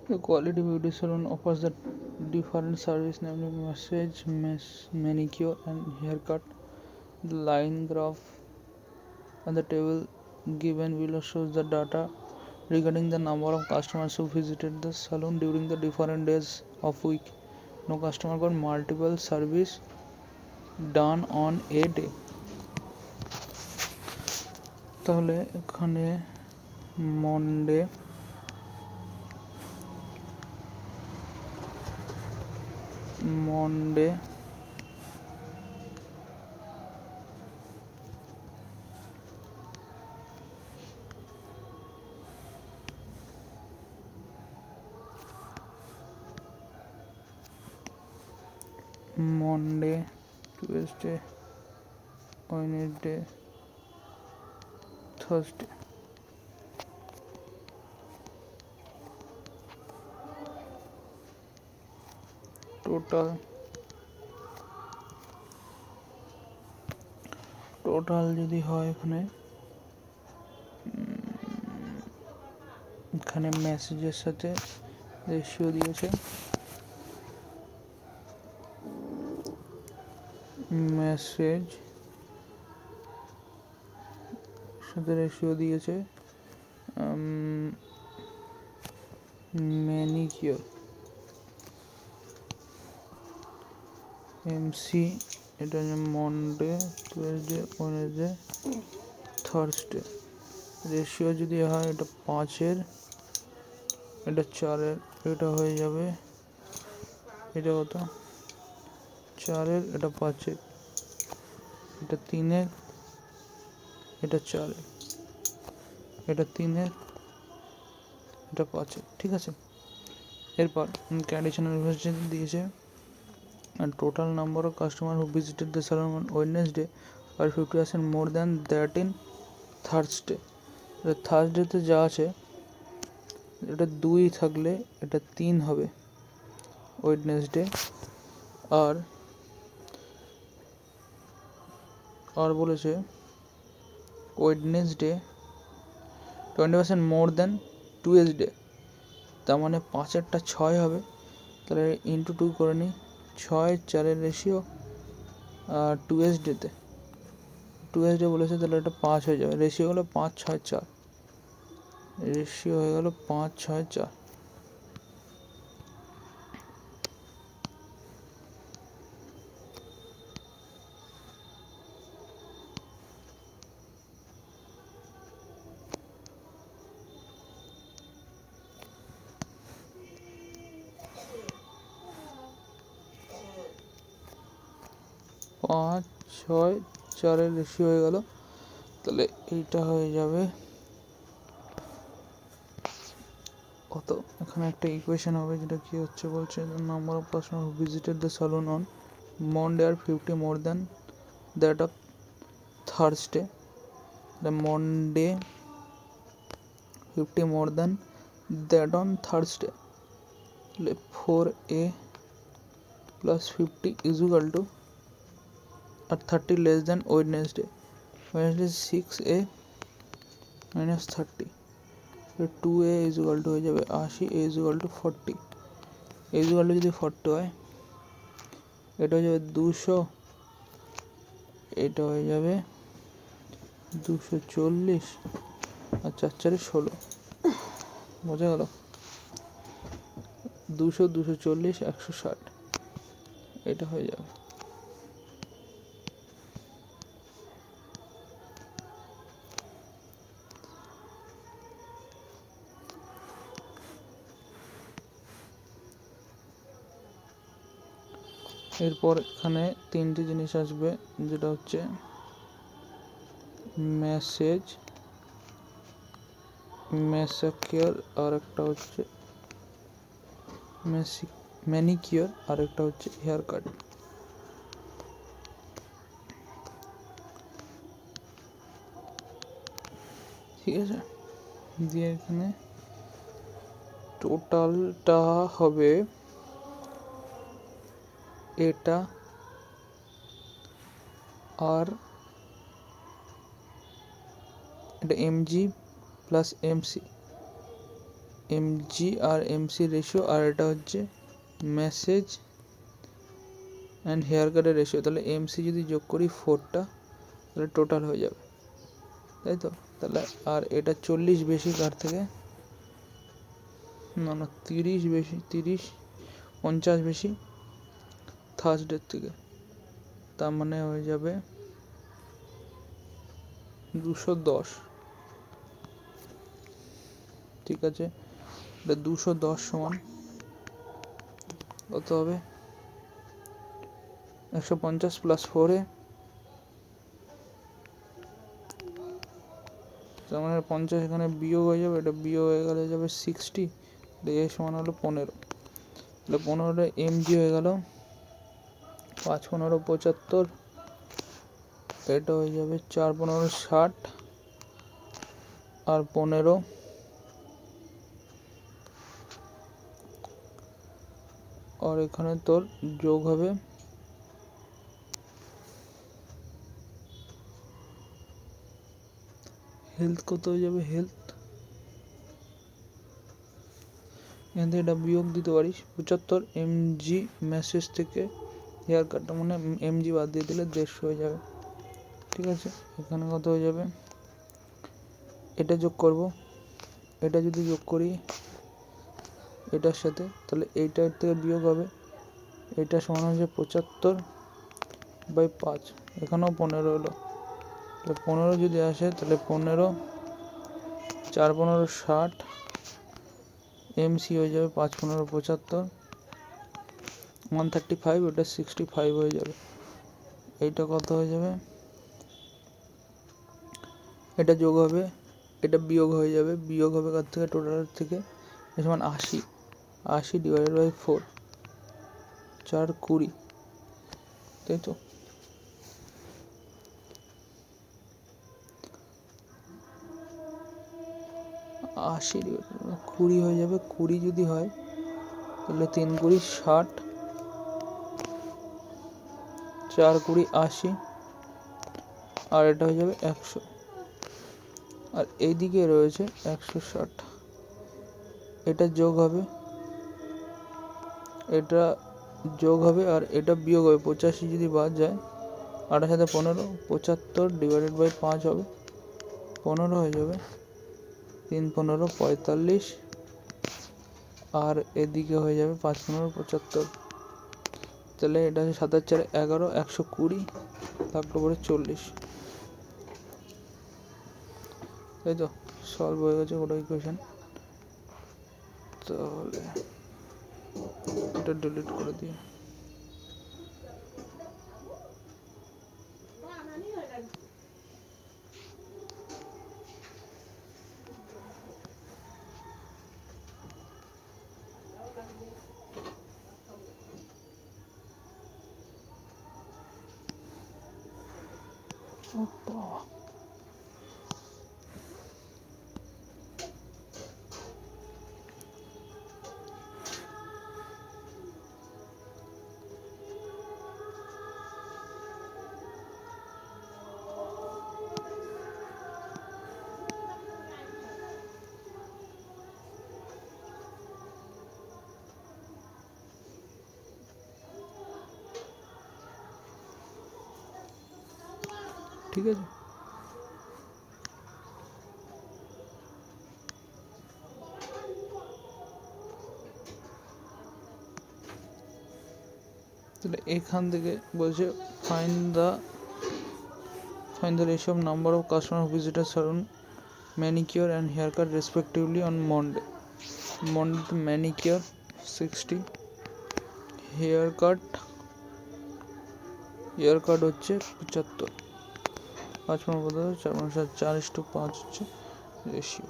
The Quality Beauty Salon offers the different service namely massage, manicure and haircut. The line graph on the table given below shows the data regarding the number of customers who visited the salon during the different days of week. No customer got multiple service done on a day. তাহলে এখানে Monday Monday Monday Tuesday Wednesday Thursday total যদি হয় এখানে মেসেজের সাথে ratio দিয়েছে message সাথে ratio দিয়েছে ম্যানিকিওর এমসি এটা হচ্ছে Monday Tuesday Wednesday Thursday ratio যদি হয় এটা 5-এর এটা 4-এর এটা হয়ে যাবে এটা কত 4-এর এটা 5-এর এটা 3-এর এটা 4-এর এটা 3-এর এটা 5-এর ঠিক আছে এরপর কন্ডিশনাল ইনভেস্টমেন্ট দিয়েছে and total number of customers who visited the salon on Wednesday are 50% more than that in Thursday. থার্সডেতে যা আছে এটা 2 থাকলে এটা 3 হবে ওয়েডনেসডে আর বলেছে ওয়েডনেসডে 20% মোর দেন টুয়েসডে তার মানে 5-এরটা 6 হবে তাহলে ইন্টু 2 করে নিই 6-4-এর রেশিও আর টুয়েসডে বলেছে তাহলে এটা 5 হয়ে যাবে রেশিও হলো 5-6-4 রেশিও হয়ে গেল 5-6-4 5-6-4-এর রেশিও হয়ে গেল তাহলে এইটা হয়ে যাবে কত এখানে একটা ইকুয়েশন হবে যেটা কি হচ্ছে বলছে number of customer who visited the saloon on Monday আর 50 more than that of Thursday Monday 50 more than that on Thursday. 4a plus 50 is equal to or 30 less than Wednesday. Wednesday is 6a minus 30. So 2a is equal to হয়ে যাবে 80, a is equal to 40. a is equal to যদি 40 হয় এটা হয়ে যাবে 200 এটা হয়ে যাবে 240 আর 4-4 16 বোঝা গেল 200 240 160 এটা হয়ে যাবে এরপর এখানে 3টি জিনিস আসবে যেটা হচ্ছে মেসেজ ম্যানিকিওর আর একটা হচ্ছে ম্যানিকিওর আর একটা হচ্ছে হেয়ার কাট ঠিক আছে দিয়ে এখানে টোটালটা হবে এটা আর এটা এমজি প্লাস এমসি এমজি আর এমসি রেশিও, আর এটা হচ্ছে মেসেজ অ্যান্ড হেয়ার কাটের রেশিও। তাহলে এমসি যদি যোগ করি 4টা, তাহলে টোটাল হয়ে যাবে, তাই তো? তাহলে আর এটা 40 বেশি কার থেকে? না 30 বেশি, 50 বেশি থার্সডের থেকে। তার মানে হয়ে যাবে 210। ঠিক আছে, এটা 210 সমান কত হবে? 150 প্লাস 4 তার মানে 50 এখানে বিয়োগ হয়ে যাবে, এটা বিয়োগ হয়ে গেলে যাবে 60, এ সমান হলো 15। তাহলে 15 এমজি হয়ে গেল 5 15 75, এটা হয়ে যাবে 4 15 60, আর 15 আর এখানে তোর যোগ হবে হেলথ, কত হয়ে যাবে হেলথ? এখান থেকে এটা বিয়োগ দিতে পারিস 75 এমজি মেসেজ থেকে হেয়ার কাটটা, মানে এমজি বাদ দিয়ে দিলে 150 হয়ে যাবে। ঠিক আছে, এখানে কত হয়ে যাবে? এটা যোগ করব, এটা যদি যোগ করি এটার সাথে, তাহলে এইটার থেকে বিয়োগ হবে, এটা সমান হচ্ছে 75/5, এখানেও 15 হলো। তাহলে 15 যদি আসে, তাহলে 15 4 15 60, এমসি হয়ে যাবে 5 15 75, 135, ওটা 65 হয়ে যাবে। এইটা কত হয়ে যাবে? এটা যোগ হবে, এটা বিয়োগ হয়ে যাবে, বিয়োগ হবে কার থেকে? টোটালের থেকে। সমান 80 ডিভাইডেড বাই 4, 4 20, তাই তো? আশি 20 হয়ে যাবে। 20 যদি হয় তাহলে 3 20 60, 4 20 80, আর এটা হয়ে যাবে 100, আর এইদিকে রয়েছে 160। এটা যোগ হবে, এটা যোগ হবে, আর এটা বিয়োগ হবে। 85 যদি বাদ যায়, 8 সাথে 15, 75 ডিভাইডেড বাই 5 হবে, 15 হয়ে যাবে। 3 15 45, আর এদিকে হয়ে যাবে 5 15 75। তাহলে এটা হচ্ছে 7 4 11, 120 থাকলো পরে 40, তাই তো? সলভ হয়ে গেছে ওটা ইকুয়েশন। তাহলে এটা ডিলিট করে দিই। ঠিক আছে, তাহলে এখান থেকে বলছে find the ratio of number of customer visitor saloon manicure and haircut respectively on Monday. Manicure 60, haircut হচ্ছে 75, 5 4 4:5 হচ্ছে রেশিও।